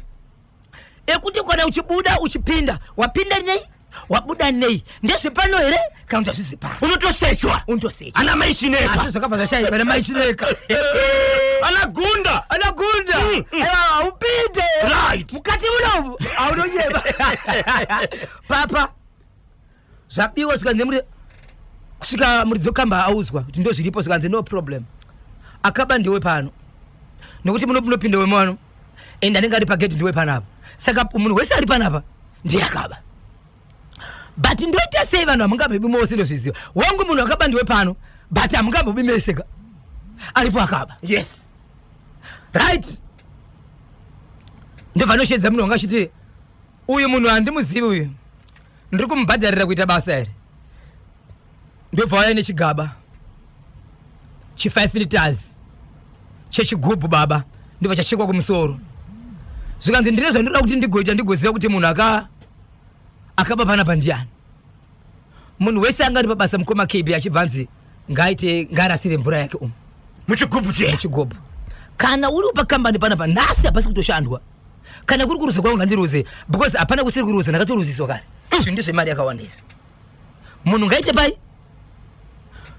ekuti kana uchibuda uchipinda wapinda nei wabuda nei ndezvepano here kana kuti hazvizipano unotosechwa ana maishineka asi zvakabva zvashayika ana maishineka anagunda upinde right mukati muno aunonyeba papa zvabiwa zvikanze muri kusvika muridzo kamba audzwa kuti ndo zviripo zvikanze no problem akaba ndiwe pano nekuti munopinda wemano ende anenge ari pagedhi ndiwe panapa saka munhu wese ari panapa ndiye akaba but ndoita sei vanhu hamungabebi mose ndozviziva wangu munhu akaba ndiwe pano but hamungabebi meseka aripo akaba yes right ndobva noshedza munhu wangachiti uyu munhu handimuzivi uyu ndiri kumubhadharira kuita basa here ndobva waya nechigaba chi5 liters chechigubhu baba ndobva chachekwa kumusoro zvikanzi ndine zvandoda kuti ndigoita ndigoziva kuti munhu akaba panapa ndiani munhu wese angari pabasa mukoma KB achibvanzi ngaite ngarasire mvura yake muchigubhu kana uri pakambani panapa nhasi hapasi kutoshandwa kana kuri kuruza kwangu ngandiruze because hapana kusiri kuruza ndakatoruziswa kare izvi ndizvemari yakawanda izvi munhu ngaite pai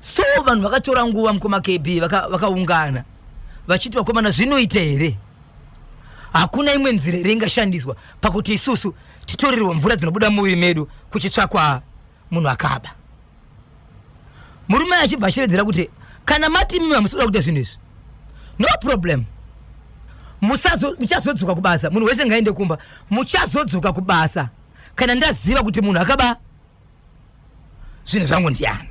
so vanhu vakatora nguva mukoma KB vakaungana vachiti vakomana zvinoita here hakuna imwe nzira here ingashandiswa pakuti isusu titorerwa mvura dzinobuda muviri medu kuchitsvakwa munhu akaba murume achibva achiredzera kuti kana mati mimi hamusoda kuita zvinhu izvi no problem muchazodzoka kubasa munhu wese ngaende kumba muchazodzoka kubasa kana ndaziva kuti munhu akaba zvinhu zvangu ndiani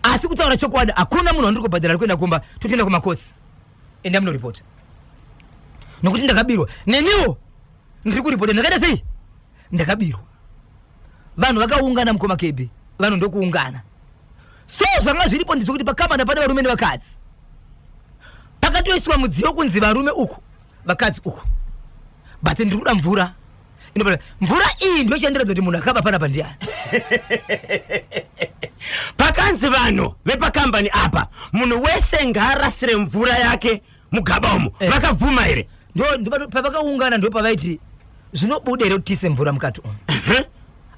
asi kutaura chokwadi hakuna munhu andiri kubhadhara kuenda kumba totoenda kumakotsi enda munoripota nokuti ndakabirwa neniwo ndiri kuripota ndakaita sei ndakabirwa vanhu vakaungana mukomakebe vanhu ndokuungana so zvanga zviripo ndizvo kuti pakambani pane varume nevakadzi pakatoiswa mudziyo kunzi varume uku vakadzi uku but ndiri kuda mvura mvura iyi ndio chandiradza kuti munhu akaba pana pandiani pakanzi vanhu vepakambani apa munhu wese ngaarasire mvura yake mugaba umo vakabvuma here ndo pavakaungana ndo pavaiti zvinobuda here kuti tise mvura mukati umo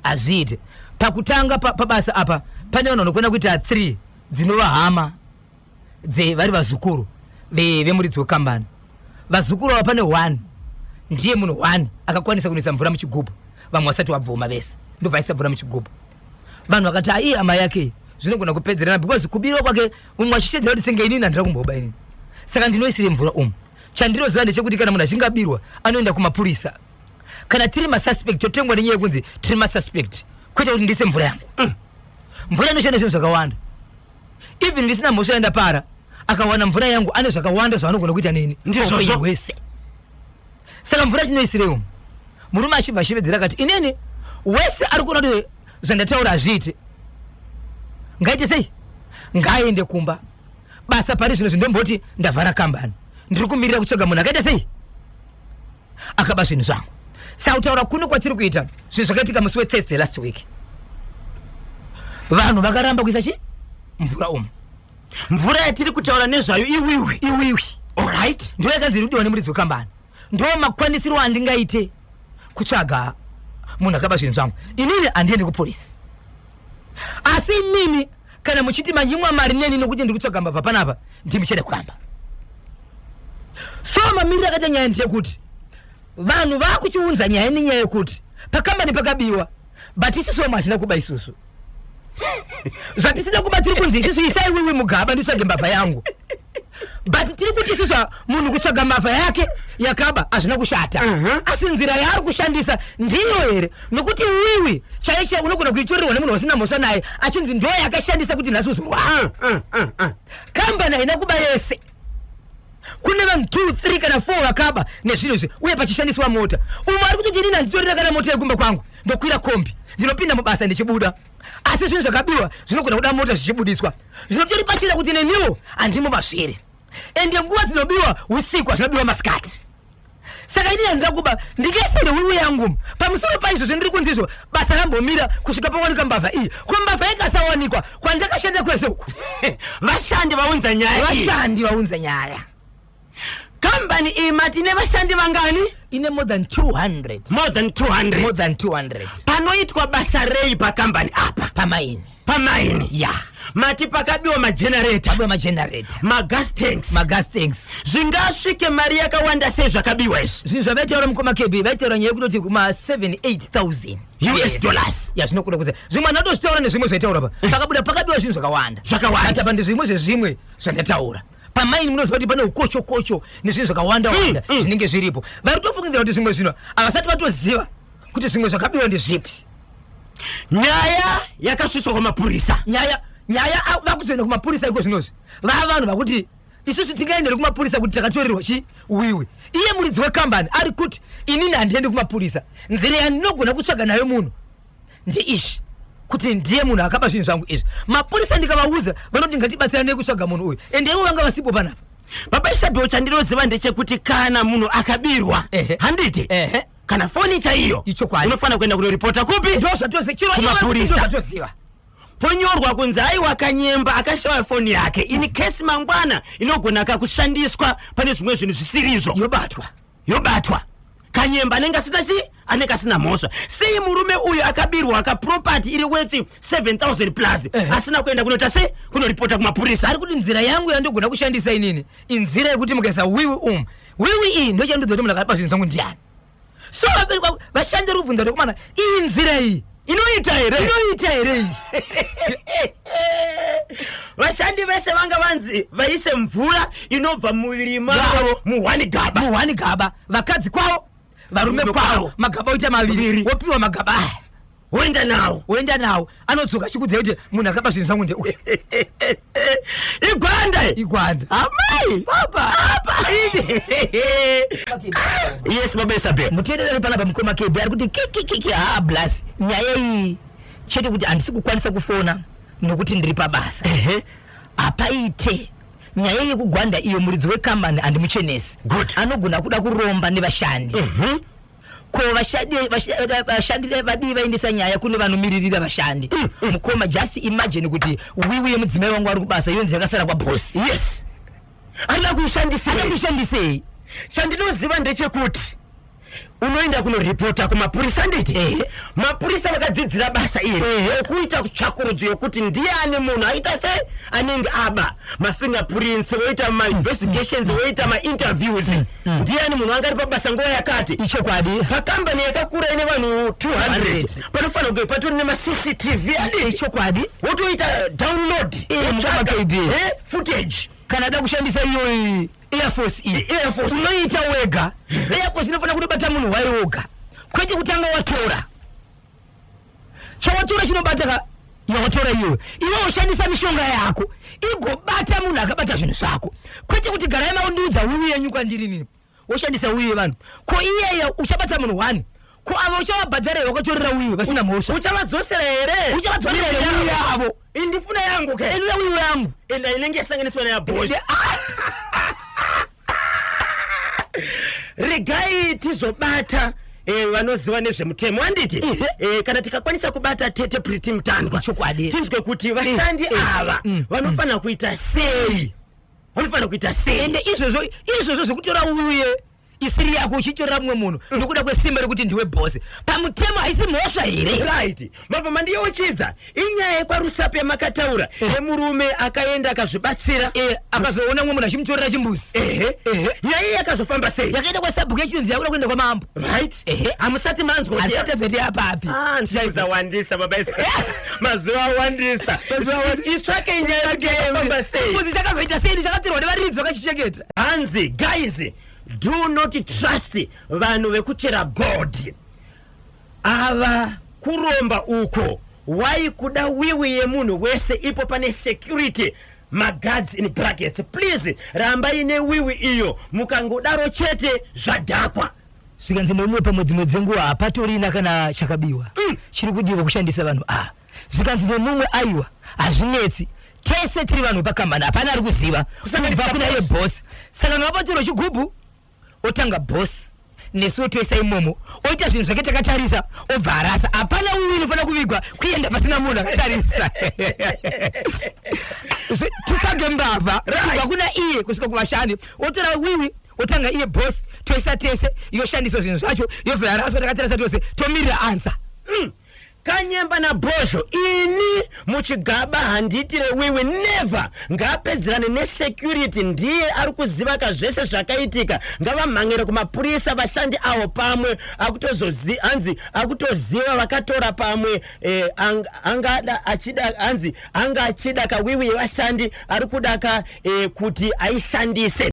azviite pakutanga pabasa apa pane vanhu vanokona kuita 3 dzinova hama vari vazukuru vemuridzi wekambani vazukuru ava pane 1 ndiye munhu 1 akakwanisa kunisa mvura muchigubhu vamwe vasati wabvuma vese ndobvaisa mvura muchigubhu vanhu vakati aiye ama yake zvinogona kupedzerana because kubirwa kwake mumwe achishedzera kuti senge inini handira kumboba inini saka ndinoisire mvura umu chandinoziva ndechekuti kana munhu achingabirwa anoenda kumapurisa kana tiri masuspect totengwa nenyaya yekunzi tiri masuspect kwete kuti ndise mvura yangu mvura inoshanda zvinhu zvakawanda even ndisina mhosva enda para akawana mvura yangu ane zvakawanda zvaanogona kuita nini ndizvo wese saka mvura tinoisire umu murume achibva achivedzera akati inini wese ari kuona kuti zvandataura hazviite ngaite sei ngaaende kumba basa pari zvino zvindomboti ndavhara kambani ndiri kumirira kutsvaga munhu akaita sei akaba zvinhu zvangu sautaura kuno kwatiri kuita zvinhu zvakaitika musi weThursday last week vanhu vakaramba kuisa chi mvura umu mvura yatiri kutaura nezvayo iwiwi alright ndo yakanzi rudiwa nemuridzi wekambani ndo makwanisiro andingaite kutsvaga munhu akaba zvinhu zvangu inini handiendi kupolisi asi imini kana muchiti manyimwa mari neni nokuti ndiri kutsvaga mbavha panapa ndimuchede kukamba so mamiriro akaita nyaya ndeyekuti vanhu vakuchiunza nyaya nenyaya yekuti pakambani pakabiwa but isusu vamwe hatina kuba isusu zvatisina kuba tiri kunzi isusu isai wiwi mugaba nditsvage mbavha yangu but tiri kuti isusu munhu kutsvaga mbavha yake yakaba hazvina kushata asi nzira yaari kushandisa ndiyo here nokuti wiwi chaiche unogona kuitorirwa nemunhu wasina mhosva naye achinzi ndo yakashandisa kuti nhasi uzorwa kambani haina kuba yese kune vanhu 2 3 kana 4 vakaba nezvinhu izvi uye pachishandiswa mota umwe ari kutoti inini handitorera kana mota yekumba kwangu ndokwira kombi ndinopinda mubasa ndichibuda asi zvinhu zvakabiwa zvinogona kuda mota zvichibudiswa zvinotori pachida kuti neniwo handimo masviri ende nguva dzinobiwa usiku hazvinobiwa masikati saka inini handida kuba ndingaisire wiwi yangu pamusoro paizvozvo ndiri kunzizvo basa rambomira kusvika pawanika mbavha iyi kwambavha ikasawanikwa kwandakashanda kwese uku vashandi vaunza nyaya vashandi vaunza nyaya kambani iyi mati ine vashandi vangani ine more than 200 panoitwa basa rei pakambani apa pamaini ya mati pakabiwa magenerator magas tanks zvingasvike mari yakawanda sei zvakabiwa izvi zvinhu zvavaitaura mukomakebe vaitaura nyaya yekutoti kuma 7-8,000 US dollars yazvinokuda kuti zvimwe anatozvitaura nezvimwe zvaitaura pa pakabuda pakabiwa zvinhu zvakawanda atapa ndezvimwe zvezvimwe zvandataura pamaini munoziva kuti pane ukocho nezvinhu zvakawanda wanda zvinenge zviripo vari tofungidzira kuti zvimwe zvino havasati vatoziva kuti zvimwe zvakabiwa ndezvipi nyaya yakasviswa kwamapurisa nyaya vakuzoenda kumapurisa iko zvinozvi vava vanhu vakuti isusu tingaendere kumapurisa kuti takatorerwa chi wiwi iye muridzi wekambani ari kuti inini handiendi kumapurisa nzira yandinogona kutsvaga nayo munhu ndeishi kuti ndiye munhu akaba zvinhu zvangu izvi mapurisa ndikavauza vanoti ngatibatsirane kutsvaga munhu uyu ende ivo vanga vasipo panapa baba Isabel chandinoziva ndechekuti kana munhu akabirwa handiti kana foni chaiyo unofanira kuenda kunoripota kupi ndozvatoziva ponyorwa kunzi aiwa kanyemba akashawa foni yake ini kesi mangwana inogona kakushandiswa pane zvimwe zvinhu zvisirizvo yobatwa kanyemba anenge asina mhosva sei murume uyu akabirwa akapropati iri worth 7,000 plus asina kuenda kunota sei kunoripota kumapurisa ari kuti nzira yangu yandogona kushandisa inini inzira yekuti mukaisa wiwi wiwi iyi ndochandidza kuti munhu akapa zvinhu zvangu ndiani so vashandi rubvunza ndokumana iyi nzira iyi inoita here vashandi vese vanga vanzi vaise mvura inobva muviri mavo mu1 gaba vakadzi kwavo varume kwavo magaba oita maviri wopiwa magaba aya woenda nawo anodzoka chikudza kuti munhu akaba zvinhu zvangu ndeuya igwanda amai baba yes baba Isabel muteereri panapa mukoma KB ari kuti kikikiki blas nyaya iyi chete kuti handisi kukwanisa kufona nokuti ndiri pabasa apaite nyaya yekugwanda iyo muridzi wekambani handimuchenesi anogona kuda kuromba nevashandi ko vashandi vadivi vaindisa nyaya kune vanomiririra vashandi mukoma just imagine kuti wiwi yemudzimai wangu ari kubasa yonzi yakasara kwabosi yes anoda kuishandisei chandinoziva ndechekuti unoenda kunoripota kumapurisa nditi mapurisa vakadzidzira basa iri kuita tsvakurudzo yokuti ndiani munhu aita sei anenge aba mafingerprints woita mainvestigations woita mainterviews ndiani munhu anga ari pabasa nguva yakati ichokwadi pakambani yakakura ine vanhu 200 panofanira kunge patori nemaCCTV adii ichokwadi wotoita download footage kana da kushandisa iyo Air Force unoita wega Air Force inofanira kutobata munhu wayoga kwete kutanga watora chawatora chinobata yawatora iwe ushandisa mishonga yako igobata munhu akabata zvinhu zvako kwete kuti garai maundiudza wiwi yenyu kwandiri nini woshandisa wiwi vanhu ko iyeyo uchabata munhu 1 ko avo uchavabhadhara wakatorera wiwi vasina mhosva uchavadzosera here wiwi yavo indifuna yangu ke enura wiwi yangu enda inenge yasanganiswa nayabosi regai tizobata vanoziva nezvemutemo handiti kana tikakwanisa kubata Tete Pretty Mutandwa tinzwe kuti vashandi ava vanofanira kuita sei ende izvozvo zvekutora uye isiri yako uchitorera mumwe munhu ndokuda kwesimba rekuti ndiwe bosi pamutemo haisi mhosva here right mabva mandiyeuchidza inyaya yekwarusape yamakataura emurume akaenda akazvibatsira akazoona mumwe munhu achimutorera chimbuzi nyaya iyi yakazofamba sei yakaenda kwasabhuku yechirunzi yakuda kuenda kwamambo right hamusati manzwa asatazoti apapi ndizawandisa baba mazuva awandisa itsvake nyaya yake yakafamba sei chimbuzi chakazoita sei chakatirwa nevaridzi vakachichengeta hanzi guys do not trust vanhu vekuchera god ava kuromba uko waikuda wiwi yemunhu wese ipo pane security maguards in brackets please rambai newiwi iyo mukangodaro chete zvadhakwa zvikanzi nomwe pamwedzi dzenguva hapatorina kana chakabiwa chiri kudiwa kushandisa vanhu zvikanzi nomumwe aiwa hazvinetsi tese tiri vanhu pakambani hapana ari kuziva kubva kuna iye bosi saka ngapatorwa chigubhu otanga boss nesu toisa imomo oita zvinhu zvake takatarisa obva arasa hapana wiwi inofanira kuvigwa kuenda pasina munhu akatarisa tutsvage mbavha kubva kuna iye kusvika kuvashandi otora wiwi otanga iye boss toisa tese yoshandisa zvinhu zvacho yobva yaraswa takatarisa tose tomirira ansa kanyemba nabhozho ini muchigaba handitire wiwi never ngapedzerane nesecurity ndiye ari kuziva kazvese zvakaitika ngavamhangire kumapurisa vashandi avo pamwe hanzi akutoziva vakatora pamwe anga achida kawiwi yevashandi ari kuda kuti aishandise